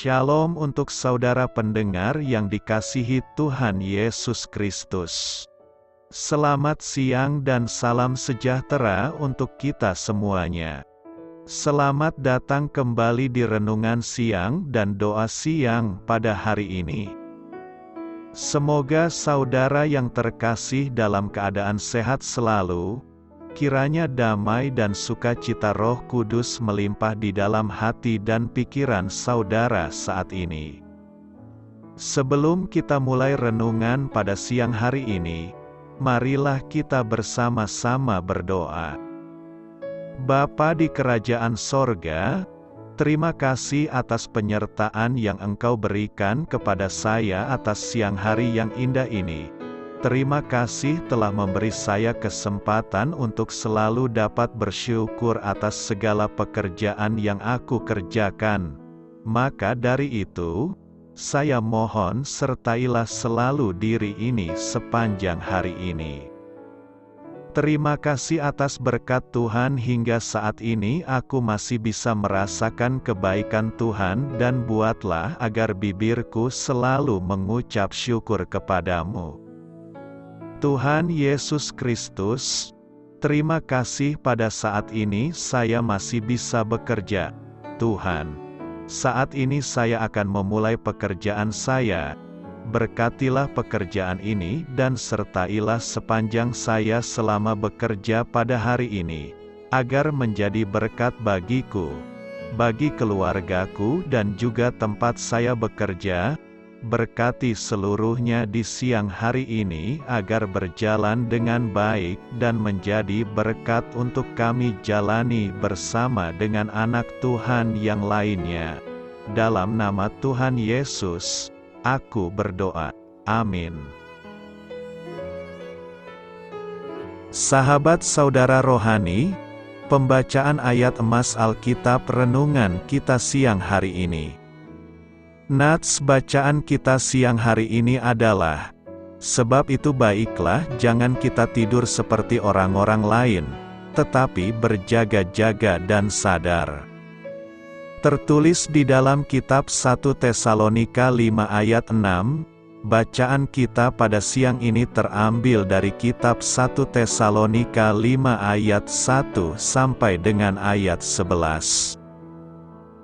Shalom untuk saudara pendengar yang dikasihi Tuhan Yesus Kristus. Selamat siang dan salam sejahtera untuk kita semuanya. Selamat datang kembali di renungan siang dan doa siang pada hari ini. Semoga saudara yang terkasih dalam keadaan sehat selalu. Kiranya damai dan sukacita Roh Kudus melimpah di dalam hati dan pikiran saudara saat ini. Sebelum kita mulai renungan pada siang hari ini, marilah kita bersama-sama berdoa. Bapa di kerajaan sorga, terima kasih atas penyertaan yang Engkau berikan kepada saya atas siang hari yang indah ini. Terima kasih telah memberi saya kesempatan untuk selalu dapat bersyukur atas segala pekerjaan yang aku kerjakan. Maka dari itu, saya mohon sertailah selalu diri ini sepanjang hari ini. Terima kasih atas berkat Tuhan hingga saat ini aku masih bisa merasakan kebaikan Tuhan dan buatlah agar bibirku selalu mengucap syukur kepadamu. Tuhan Yesus Kristus, terima kasih pada saat ini saya masih bisa bekerja. Tuhan, saat ini saya akan memulai pekerjaan saya. Berkatilah pekerjaan ini dan sertailah sepanjang saya selama bekerja pada hari ini, agar menjadi berkat bagiku, bagi keluargaku dan juga tempat saya bekerja. Berkati seluruhnya di siang hari ini agar berjalan dengan baik dan menjadi berkat untuk kami jalani bersama dengan anak Tuhan yang lainnya. Dalam nama Tuhan Yesus, aku berdoa. Amin. Sahabat saudara rohani, pembacaan ayat emas Alkitab renungan kita siang hari ini. Nats bacaan kita siang hari ini adalah, sebab itu baiklah jangan kita tidur seperti orang-orang lain, tetapi berjaga-jaga dan sadar. Tertulis di dalam kitab 1 Tesalonika 5 ayat 6, bacaan kita pada siang ini terambil dari kitab 1 Tesalonika 5 ayat 1 sampai dengan ayat 11.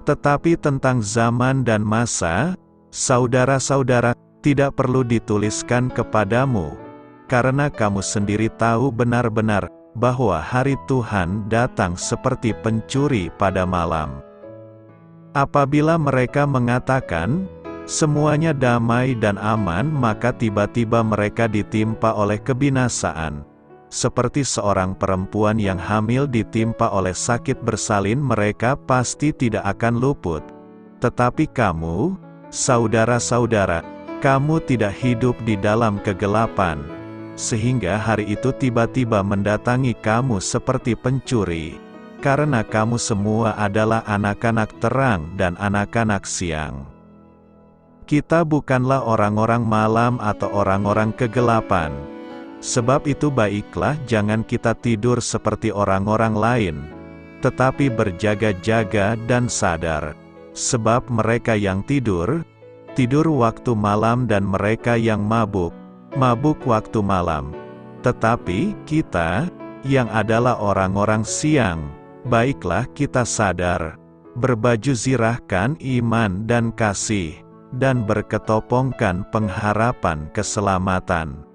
Tetapi tentang zaman dan masa, saudara-saudara, tidak perlu dituliskan kepadamu, karena kamu sendiri tahu benar-benar, bahwa hari Tuhan datang seperti pencuri pada malam. Apabila mereka mengatakan, semuanya damai dan aman, maka tiba-tiba mereka ditimpa oleh kebinasaan. Seperti seorang perempuan yang hamil ditimpa oleh sakit bersalin, mereka pasti tidak akan luput. Tetapi kamu, saudara-saudara, kamu tidak hidup di dalam kegelapan, sehingga hari itu tiba-tiba mendatangi kamu seperti pencuri, karena kamu semua adalah anak-anak terang dan anak-anak siang. Kita bukanlah orang-orang malam atau orang-orang kegelapan. Sebab itu baiklah jangan kita tidur seperti orang-orang lain, tetapi berjaga-jaga dan sadar. Sebab mereka yang tidur, tidur waktu malam, dan mereka yang mabuk, mabuk waktu malam. Tetapi kita, yang adalah orang-orang siang, baiklah kita sadar, berbaju zirahkan iman dan kasih, dan berketopongkan pengharapan keselamatan.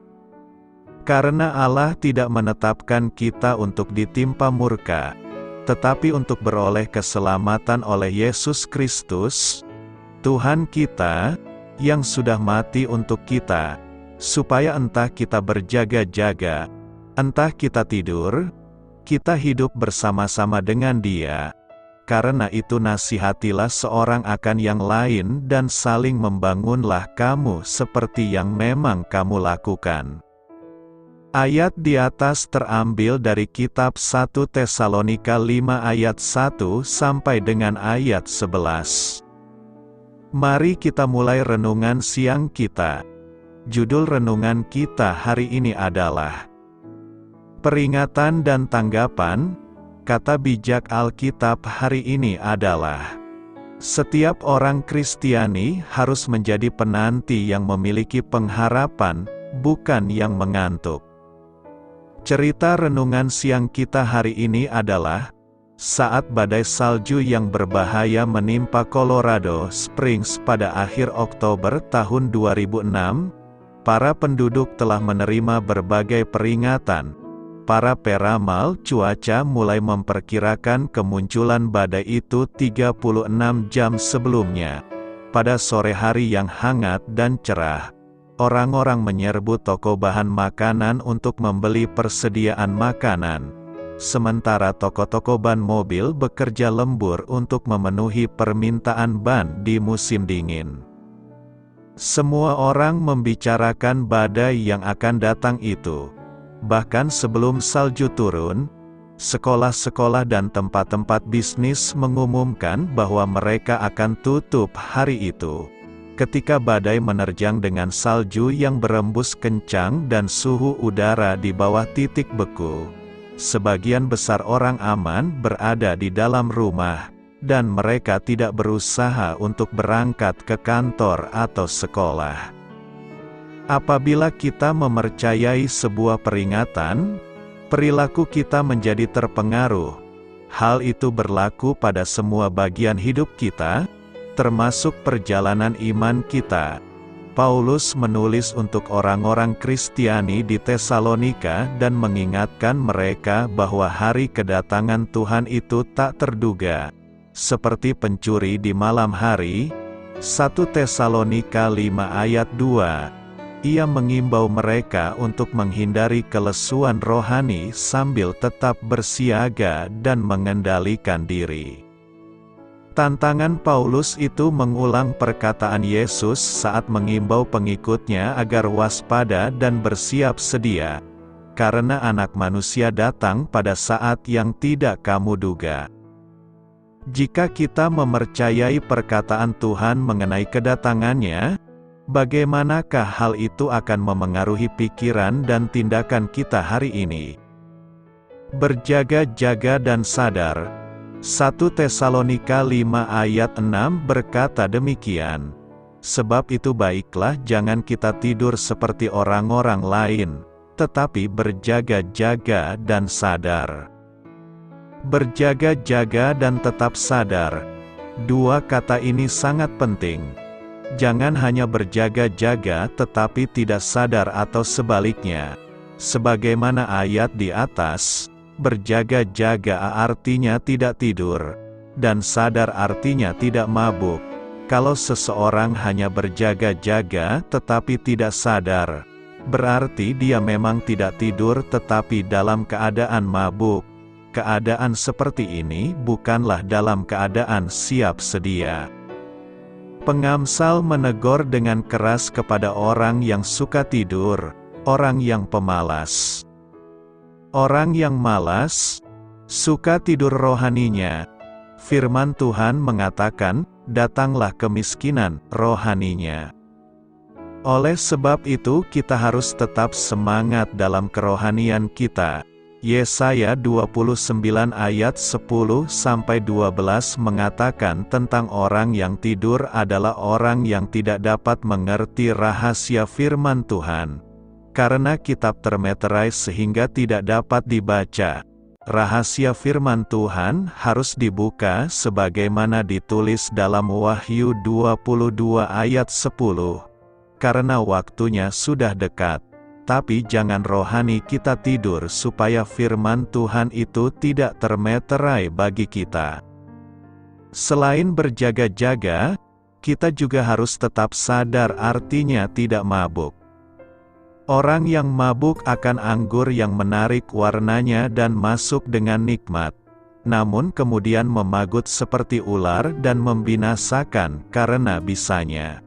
Karena Allah tidak menetapkan kita untuk ditimpa murka, tetapi untuk beroleh keselamatan oleh Yesus Kristus, Tuhan kita, yang sudah mati untuk kita, supaya entah kita berjaga-jaga, entah kita tidur, kita hidup bersama-sama dengan Dia. Karena itu nasihatilah seorang akan yang lain dan saling membangunlah kamu seperti yang memang kamu lakukan. Ayat di atas terambil dari kitab 1 Tesalonika 5 ayat 1 sampai dengan ayat 11. Mari kita mulai renungan siang kita. Judul renungan kita hari ini adalah Peringatan dan Tanggapan. Kata bijak Alkitab hari ini adalah Setiap orang Kristiani harus menjadi penanti yang memiliki pengharapan, bukan yang mengantuk. Cerita renungan siang kita hari ini adalah saat badai salju yang berbahaya menimpa Colorado Springs pada akhir Oktober tahun 2006, para penduduk telah menerima berbagai peringatan. Para peramal cuaca mulai memperkirakan kemunculan badai itu 36 jam sebelumnya. Pada sore hari yang hangat dan cerah, orang-orang menyerbu toko bahan makanan untuk membeli persediaan makanan. Sementara toko-toko ban mobil bekerja lembur untuk memenuhi permintaan ban di musim dingin. Semua orang membicarakan badai yang akan datang itu. Bahkan sebelum salju turun, sekolah-sekolah dan tempat-tempat bisnis mengumumkan bahwa mereka akan tutup hari itu. Ketika badai menerjang dengan salju yang berembus kencang dan suhu udara di bawah titik beku, sebagian besar orang aman berada di dalam rumah, dan mereka tidak berusaha untuk berangkat ke kantor atau sekolah. Apabila kita mempercayai sebuah peringatan, perilaku kita menjadi terpengaruh. Hal itu berlaku pada semua bagian hidup kita, termasuk perjalanan iman kita. Paulus menulis untuk orang-orang Kristiani di Tesalonika dan mengingatkan mereka bahwa hari kedatangan Tuhan itu tak terduga. Seperti pencuri di malam hari, 1 Tesalonika 5 ayat 2. Ia mengimbau mereka untuk menghindari kelesuan rohani sambil tetap bersiaga dan mengendalikan diri. Tantangan Paulus itu mengulang perkataan Yesus saat mengimbau pengikutnya agar waspada dan bersiap sedia, karena Anak Manusia datang pada saat yang tidak kamu duga. Jika kita mempercayai perkataan Tuhan mengenai kedatangannya, bagaimanakah hal itu akan memengaruhi pikiran dan tindakan kita hari ini? Berjaga-jaga dan sadar. 1 Tesalonika 5 ayat 6 berkata demikian. Sebab itu baiklah jangan kita tidur seperti orang-orang lain, tetapi berjaga-jaga dan sadar. Berjaga-jaga dan tetap sadar. Dua kata ini sangat penting. Jangan hanya berjaga-jaga tetapi tidak sadar atau sebaliknya. Sebagaimana ayat di atas, berjaga-jaga artinya tidak tidur, dan sadar artinya tidak mabuk. Kalau seseorang hanya berjaga-jaga tetapi tidak sadar, berarti dia memang tidak tidur tetapi dalam keadaan mabuk. Keadaan seperti ini bukanlah dalam keadaan siap sedia. Pengamsal menegur dengan keras kepada orang yang suka tidur, orang yang pemalas. Orang yang malas, suka tidur rohaninya. Firman Tuhan mengatakan, datanglah kemiskinan rohaninya. Oleh sebab itu kita harus tetap semangat dalam kerohanian kita. Yesaya 29 ayat 10-12 mengatakan tentang orang yang tidur adalah orang yang tidak dapat mengerti rahasia firman Tuhan. Karena kitab termeterai sehingga tidak dapat dibaca. Rahasia firman Tuhan harus dibuka sebagaimana ditulis dalam Wahyu 22 ayat 10. Karena waktunya sudah dekat. Tapi jangan rohani kita tidur supaya firman Tuhan itu tidak termeterai bagi kita. Selain berjaga-jaga, kita juga harus tetap sadar artinya tidak mabuk. Orang yang mabuk akan anggur yang menarik warnanya dan masuk dengan nikmat, namun kemudian memagut seperti ular dan membinasakan karena bisanya.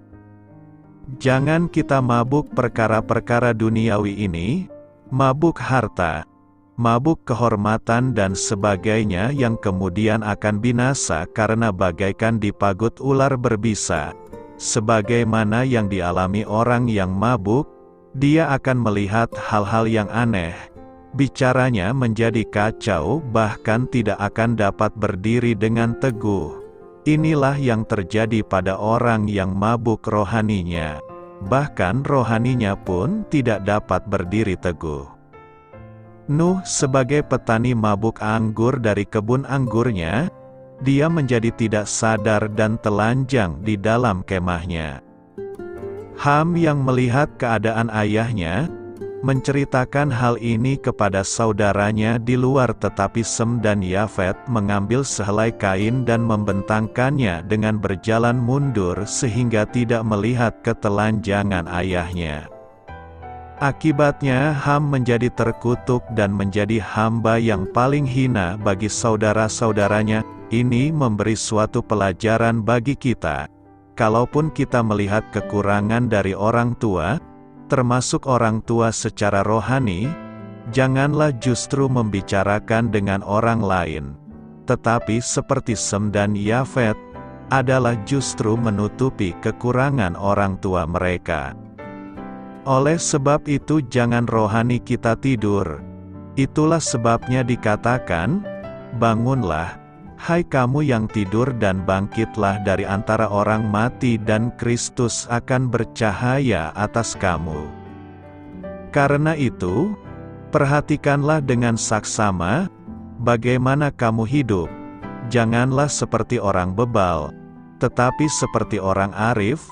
Jangan kita mabuk perkara-perkara duniawi ini, mabuk harta, mabuk kehormatan dan sebagainya yang kemudian akan binasa karena bagaikan dipagut ular berbisa. Sebagaimana yang dialami orang yang mabuk, dia akan melihat hal-hal yang aneh. Bicaranya menjadi kacau bahkan tidak akan dapat berdiri dengan teguh. Inilah yang terjadi pada orang yang mabuk rohaninya. Bahkan rohaninya pun tidak dapat berdiri teguh. Nuh sebagai petani mabuk anggur dari kebun anggurnya, dia menjadi tidak sadar dan telanjang di dalam kemahnya. Ham yang melihat keadaan ayahnya, menceritakan hal ini kepada saudaranya di luar, tetapi Sem dan Yafet mengambil sehelai kain dan membentangkannya dengan berjalan mundur sehingga tidak melihat ketelanjangan ayahnya. Akibatnya Ham menjadi terkutuk dan menjadi hamba yang paling hina bagi saudara-saudaranya. Ini memberi suatu pelajaran bagi kita. Kalaupun kita melihat kekurangan dari orang tua, termasuk orang tua secara rohani, janganlah justru membicarakan dengan orang lain. Tetapi seperti Sem dan Yafet, adalah justru menutupi kekurangan orang tua mereka. Oleh sebab itu jangan rohani kita tidur. Itulah sebabnya dikatakan, bangunlah, hai kamu yang tidur, dan bangkitlah dari antara orang mati, dan Kristus akan bercahaya atas kamu. Karena itu, perhatikanlah dengan saksama, bagaimana kamu hidup. Janganlah seperti orang bebal, tetapi seperti orang arif,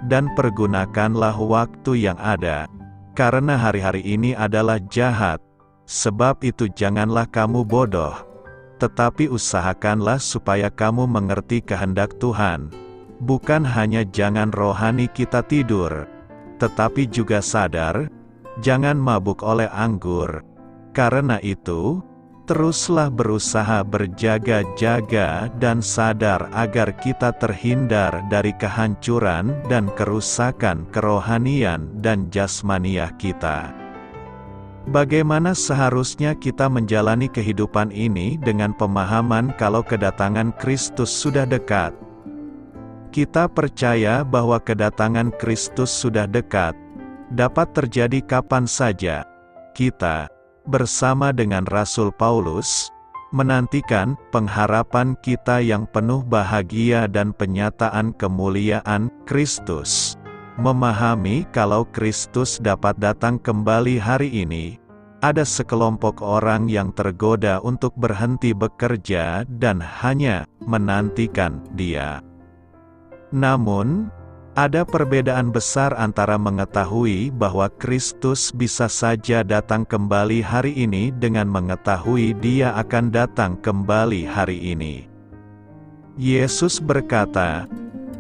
dan pergunakanlah waktu yang ada. Karena hari-hari ini adalah jahat, sebab itu janganlah kamu bodoh. Tetapi usahakanlah supaya kamu mengerti kehendak Tuhan. Bukan hanya jangan rohani kita tidur, tetapi juga sadar, jangan mabuk oleh anggur. Karena itu, teruslah berusaha berjaga-jaga dan sadar agar kita terhindar dari kehancuran dan kerusakan kerohanian dan jasmaniah kita. Bagaimana seharusnya kita menjalani kehidupan ini dengan pemahaman kalau kedatangan Kristus sudah dekat? Kita percaya bahwa kedatangan Kristus sudah dekat, dapat terjadi kapan saja. Kita, bersama dengan Rasul Paulus, menantikan pengharapan kita yang penuh bahagia dan penyataan kemuliaan Kristus. Memahami kalau Kristus dapat datang kembali hari ini, ada sekelompok orang yang tergoda untuk berhenti bekerja dan hanya menantikan Dia. Namun, ada perbedaan besar antara mengetahui bahwa Kristus bisa saja datang kembali hari ini dengan mengetahui Dia akan datang kembali hari ini. Yesus berkata,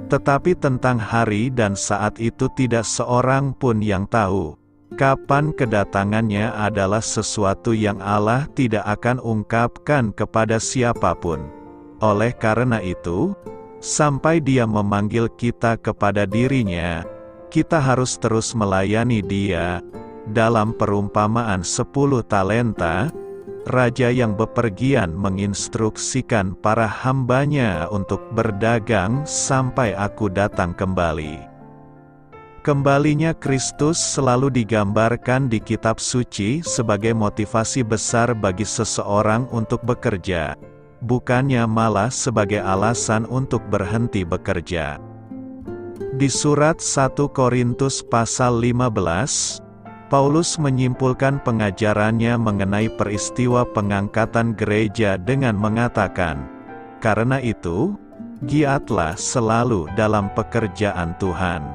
tetapi tentang hari dan saat itu tidak seorang pun yang tahu. Kapan kedatangannya adalah sesuatu yang Allah tidak akan ungkapkan kepada siapapun. Oleh karena itu, sampai Dia memanggil kita kepada diri-Nya, kita harus terus melayani Dia. Dalam perumpamaan 10 talenta, raja yang bepergian menginstruksikan para hambanya untuk berdagang sampai aku datang kembali. Kembalinya Kristus selalu digambarkan di kitab suci sebagai motivasi besar bagi seseorang untuk bekerja, bukannya malah sebagai alasan untuk berhenti bekerja. Di surat 1 Korintus pasal 15, Paulus menyimpulkan pengajarannya mengenai peristiwa pengangkatan gereja dengan mengatakan, karena itu, giatlah selalu dalam pekerjaan Tuhan.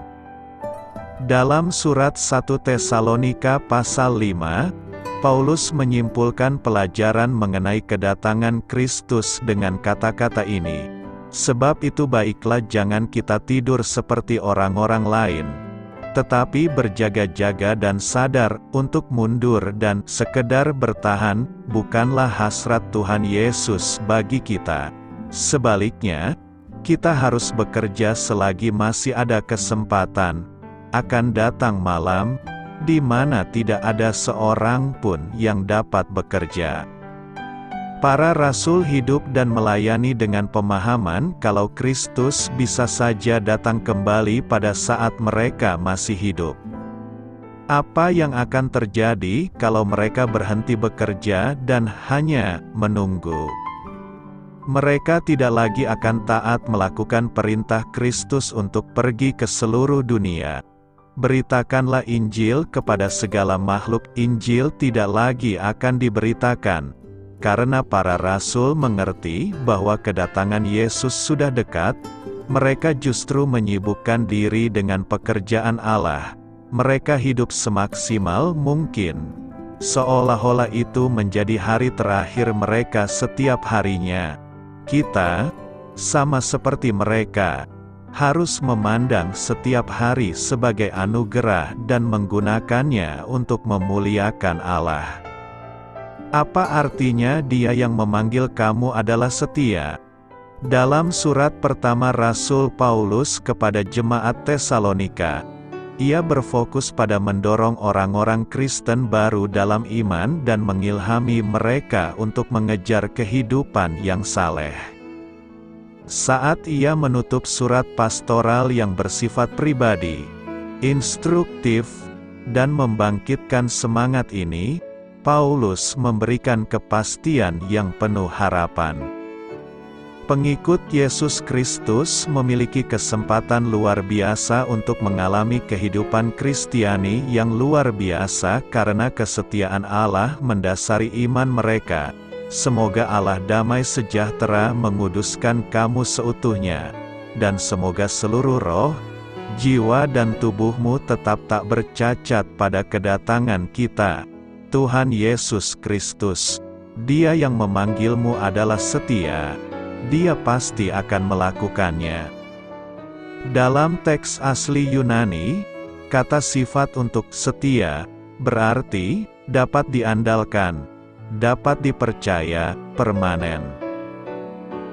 Dalam surat 1 Tesalonika pasal 5, Paulus menyimpulkan pelajaran mengenai kedatangan Kristus dengan kata-kata ini, sebab itu baiklah jangan kita tidur seperti orang-orang lain, tetapi berjaga-jaga dan sadar untuk mundur dan sekedar bertahan, bukanlah hasrat Tuhan Yesus bagi kita. Sebaliknya, kita harus bekerja selagi masih ada kesempatan. Akan datang malam, di mana tidak ada seorang pun yang dapat bekerja. Para rasul hidup dan melayani dengan pemahaman kalau Kristus bisa saja datang kembali pada saat mereka masih hidup. Apa yang akan terjadi kalau mereka berhenti bekerja dan hanya menunggu? Mereka tidak lagi akan taat melakukan perintah Kristus untuk pergi ke seluruh dunia. Beritakanlah Injil kepada segala makhluk. Injil tidak lagi akan diberitakan, karena para rasul mengerti bahwa kedatangan Yesus sudah dekat. Mereka justru menyibukkan diri dengan pekerjaan Allah. Mereka hidup semaksimal mungkin, seolah-olah itu menjadi hari terakhir mereka setiap harinya. Kita, sama seperti mereka, harus memandang setiap hari sebagai anugerah dan menggunakannya untuk memuliakan Allah. Apa artinya Dia yang memanggil kamu adalah setia? Dalam surat pertama Rasul Paulus kepada jemaat Tesalonika, ia berfokus pada mendorong orang-orang Kristen baru dalam iman dan mengilhami mereka untuk mengejar kehidupan yang saleh. Saat ia menutup surat pastoral yang bersifat pribadi, instruktif, dan membangkitkan semangat ini, Paulus memberikan kepastian yang penuh harapan. Pengikut Yesus Kristus memiliki kesempatan luar biasa untuk mengalami kehidupan Kristiani yang luar biasa karena kesetiaan Allah mendasari iman mereka. Semoga Allah damai sejahtera menguduskan kamu seutuhnya, dan semoga seluruh roh, jiwa dan tubuhmu tetap tak bercacat pada kedatangan kita, Tuhan Yesus Kristus. Dia yang memanggilmu adalah setia. Dia pasti akan melakukannya. Dalam teks asli Yunani, kata sifat untuk setia berarti dapat diandalkan, dapat dipercaya, permanen.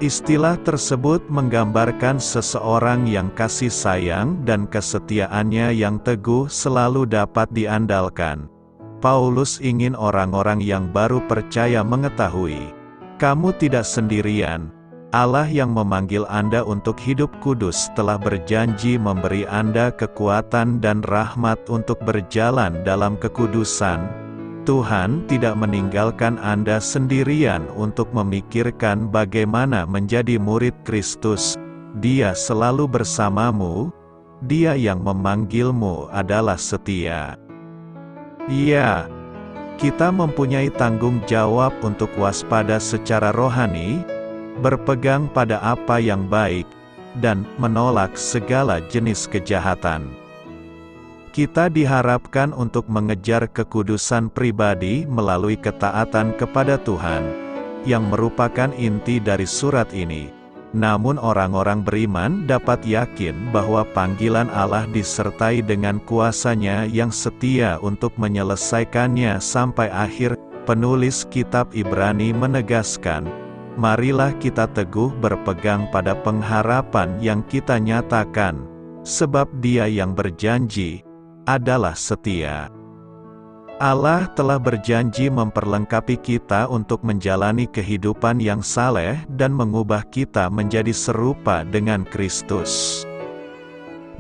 Istilah tersebut menggambarkan seseorang yang kasih sayang dan kesetiaannya yang teguh selalu dapat diandalkan. Paulus ingin orang-orang yang baru percaya mengetahui, kamu tidak sendirian. Allah yang memanggil Anda untuk hidup kudus telah berjanji memberi Anda kekuatan dan rahmat untuk berjalan dalam kekudusan. Tuhan tidak meninggalkan Anda sendirian untuk memikirkan bagaimana menjadi murid Kristus. Dia selalu bersamamu. Dia yang memanggilmu adalah setia. Ya, kita mempunyai tanggung jawab untuk waspada secara rohani, berpegang pada apa yang baik, dan menolak segala jenis kejahatan. Kita diharapkan untuk mengejar kekudusan pribadi melalui ketaatan kepada Tuhan, yang merupakan inti dari surat ini. Namun orang-orang beriman dapat yakin bahwa panggilan Allah disertai dengan kuasa-Nya yang setia untuk menyelesaikannya sampai akhir. Penulis kitab Ibrani menegaskan, marilah kita teguh berpegang pada pengharapan yang kita nyatakan, sebab Dia yang berjanji adalah setia. Allah telah berjanji memperlengkapi kita untuk menjalani kehidupan yang saleh dan mengubah kita menjadi serupa dengan Kristus.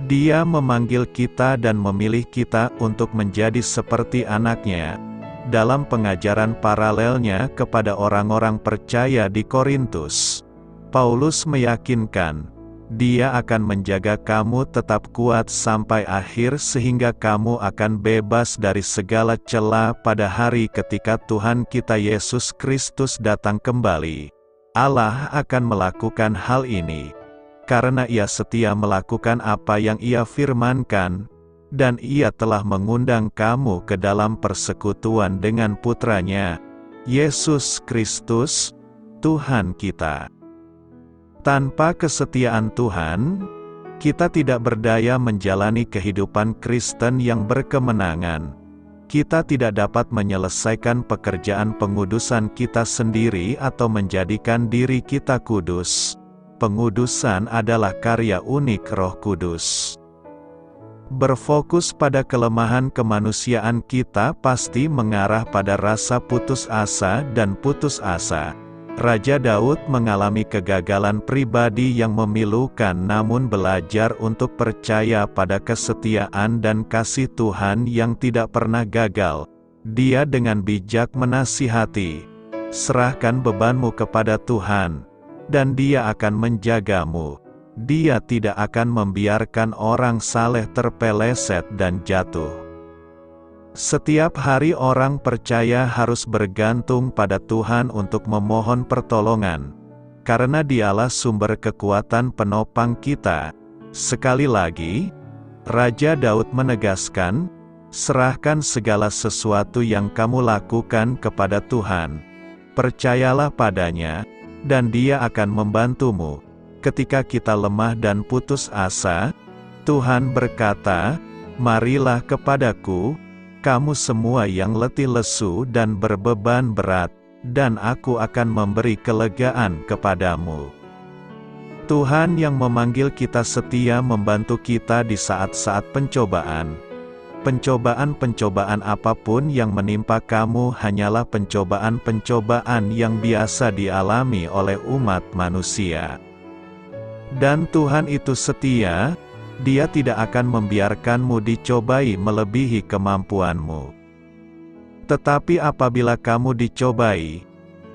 Dia memanggil kita dan memilih kita untuk menjadi seperti anak-Nya. Dalam pengajaran paralelnya kepada orang-orang percaya di Korintus, Paulus meyakinkan, Dia akan menjaga kamu tetap kuat sampai akhir sehingga kamu akan bebas dari segala cela pada hari ketika Tuhan kita Yesus Kristus datang kembali. Allah akan melakukan hal ini, karena Ia setia melakukan apa yang Ia firmankan, dan Ia telah mengundang kamu ke dalam persekutuan dengan Putra-Nya, Yesus Kristus, Tuhan kita. Tanpa kesetiaan Tuhan, kita tidak berdaya menjalani kehidupan Kristen yang berkemenangan. Kita tidak dapat menyelesaikan pekerjaan pengudusan kita sendiri atau menjadikan diri kita kudus. Pengudusan adalah karya unik Roh Kudus. Berfokus pada kelemahan kemanusiaan kita pasti mengarah pada rasa putus asa dan putus asa. Raja Daud mengalami kegagalan pribadi yang memilukan namun belajar untuk percaya pada kesetiaan dan kasih Tuhan yang tidak pernah gagal. Dia dengan bijak menasihati, serahkan bebanmu kepada Tuhan, dan Dia akan menjagamu. Dia tidak akan membiarkan orang saleh terpeleset dan jatuh. Setiap hari orang percaya harus bergantung pada Tuhan untuk memohon pertolongan, karena Dialah sumber kekuatan penopang kita. Sekali lagi, Raja Daud menegaskan, serahkan segala sesuatu yang kamu lakukan kepada Tuhan. Percayalah padanya, dan Dia akan membantumu. Ketika kita lemah dan putus asa, Tuhan berkata, marilah kepadaku, kamu semua yang letih lesu dan berbeban berat, dan aku akan memberi kelegaan kepadamu. Tuhan yang memanggil kita setia membantu kita di saat-saat pencobaan. Pencobaan-pencobaan apapun yang menimpa kamu hanyalah pencobaan-pencobaan yang biasa dialami oleh umat manusia. Dan Tuhan itu setia, Dia tidak akan membiarkanmu dicobai melebihi kemampuanmu. Tetapi apabila kamu dicobai,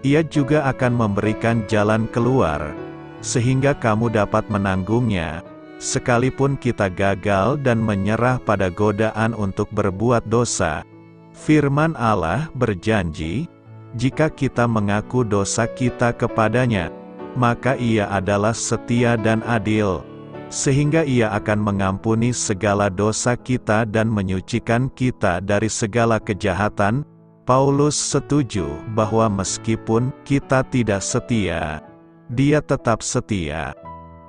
Ia juga akan memberikan jalan keluar, sehingga kamu dapat menanggungnya, sekalipun kita gagal dan menyerah pada godaan untuk berbuat dosa. Firman Allah berjanji, jika kita mengaku dosa kita kepadanya, maka Ia adalah setia dan adil, sehingga Ia akan mengampuni segala dosa kita dan menyucikan kita dari segala kejahatan. Paulus setuju bahwa meskipun kita tidak setia, Dia tetap setia,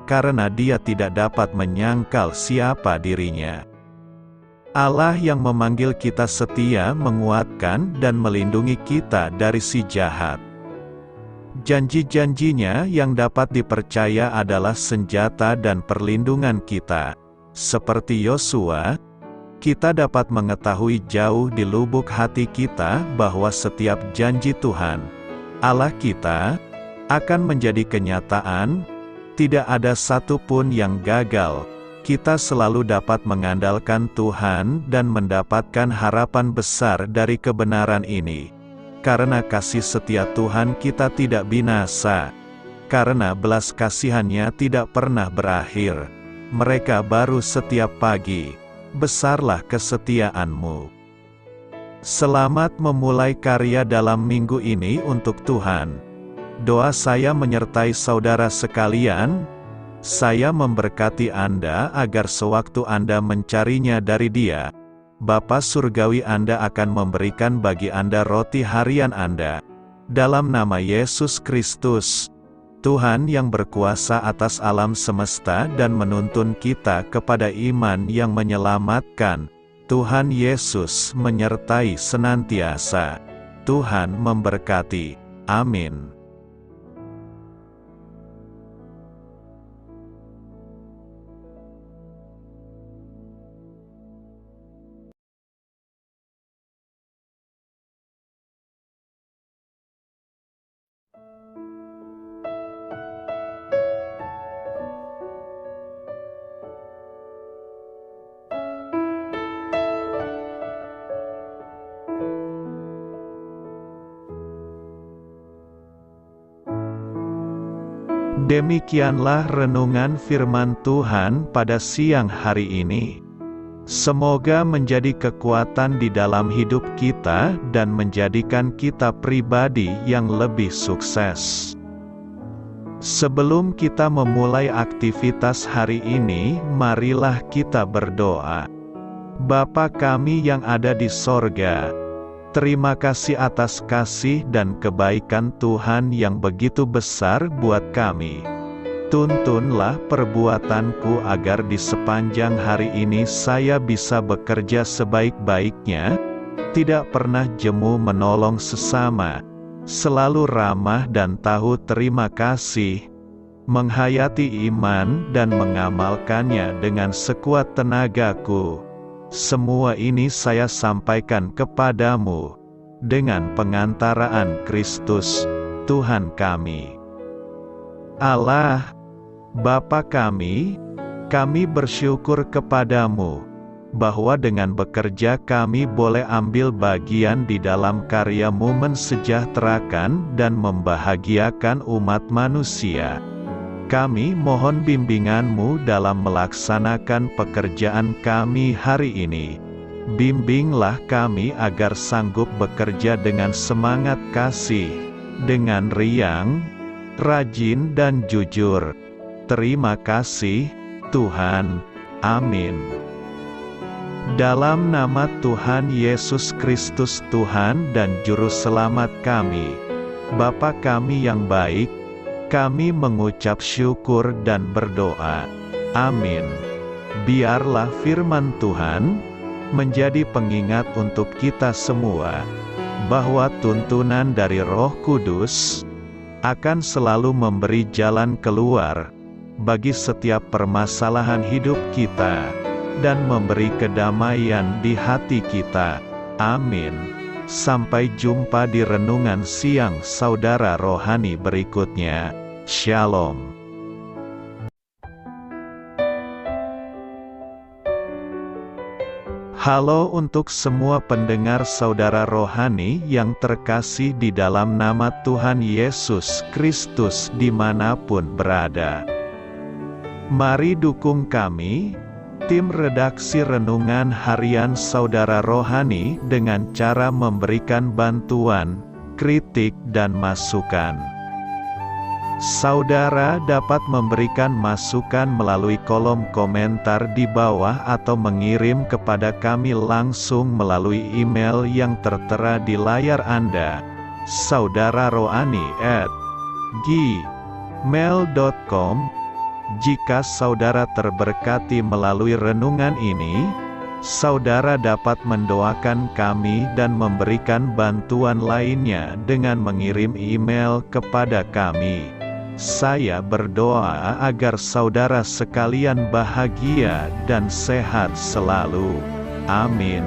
karena Dia tidak dapat menyangkal siapa dirinya. Allah yang memanggil kita setia menguatkan dan melindungi kita dari si jahat. Janji-janjinya yang dapat dipercaya adalah senjata dan perlindungan kita. Seperti Yosua, kita dapat mengetahui jauh di lubuk hati kita bahwa setiap janji Tuhan, Allah kita, akan menjadi kenyataan. Tidak ada satupun yang gagal. Kita selalu dapat mengandalkan Tuhan dan mendapatkan harapan besar dari kebenaran ini. Karena kasih setia Tuhan kita tidak binasa. Karena belas kasihan-Nya tidak pernah berakhir. Mereka baru setiap pagi. Besarlah kesetiaan-Mu. Selamat memulai karya dalam minggu ini untuk Tuhan. Doa saya menyertai saudara sekalian. Saya memberkati Anda agar sewaktu Anda mencarinya dari Dia, Bapa Surgawi Anda akan memberikan bagi Anda roti harian Anda. Dalam nama Yesus Kristus, Tuhan yang berkuasa atas alam semesta dan menuntun kita kepada iman yang menyelamatkan, Tuhan Yesus menyertai senantiasa. Tuhan memberkati. Amin. Demikianlah renungan firman Tuhan pada siang hari ini. Semoga menjadi kekuatan di dalam hidup kita dan menjadikan kita pribadi yang lebih sukses. Sebelum kita memulai aktivitas hari ini, marilah kita berdoa. Bapa kami yang ada di sorga, terima kasih atas kasih dan kebaikan Tuhan yang begitu besar buat kami. Tuntunlah perbuatanku agar di sepanjang hari ini saya bisa bekerja sebaik-baiknya, tidak pernah jemu menolong sesama, selalu ramah dan tahu terima kasih, menghayati iman dan mengamalkannya dengan sekuat tenagaku. Semua ini saya sampaikan kepadamu, dengan pengantaraan Kristus, Tuhan kami. Allah, Bapa kami bersyukur kepadamu, bahwa dengan bekerja kami boleh ambil bagian di dalam karya-Mu mensejahterakan dan membahagiakan umat manusia. Kami mohon bimbingan-Mu dalam melaksanakan pekerjaan kami hari ini. Bimbinglah kami agar sanggup bekerja dengan semangat kasih, dengan riang, rajin dan jujur. Terima kasih, Tuhan. Amin. Dalam nama Tuhan Yesus Kristus Tuhan dan Juru Selamat kami, Bapa kami yang baik, kami mengucap syukur dan berdoa. Amin. Biarlah firman Tuhan menjadi pengingat untuk kita semua, bahwa tuntunan dari Roh Kudus akan selalu memberi jalan keluar bagi setiap permasalahan hidup kita, dan memberi kedamaian di hati kita. Amin. Sampai jumpa di renungan siang saudara rohani berikutnya. Shalom. Halo untuk semua pendengar saudara rohani yang terkasih di dalam nama Tuhan Yesus Kristus dimanapun berada. Mari dukung kami, tim redaksi Renungan Harian Saudara Rohani, dengan cara memberikan bantuan, kritik dan masukan. Saudara dapat memberikan masukan melalui kolom komentar di bawah atau mengirim kepada kami langsung melalui email yang tertera di layar Anda, saudararohani@gmail.com. Jika saudara terberkati melalui renungan ini, saudara dapat mendoakan kami dan memberikan bantuan lainnya dengan mengirim email kepada kami. Saya berdoa agar saudara sekalian bahagia dan sehat selalu. Amin.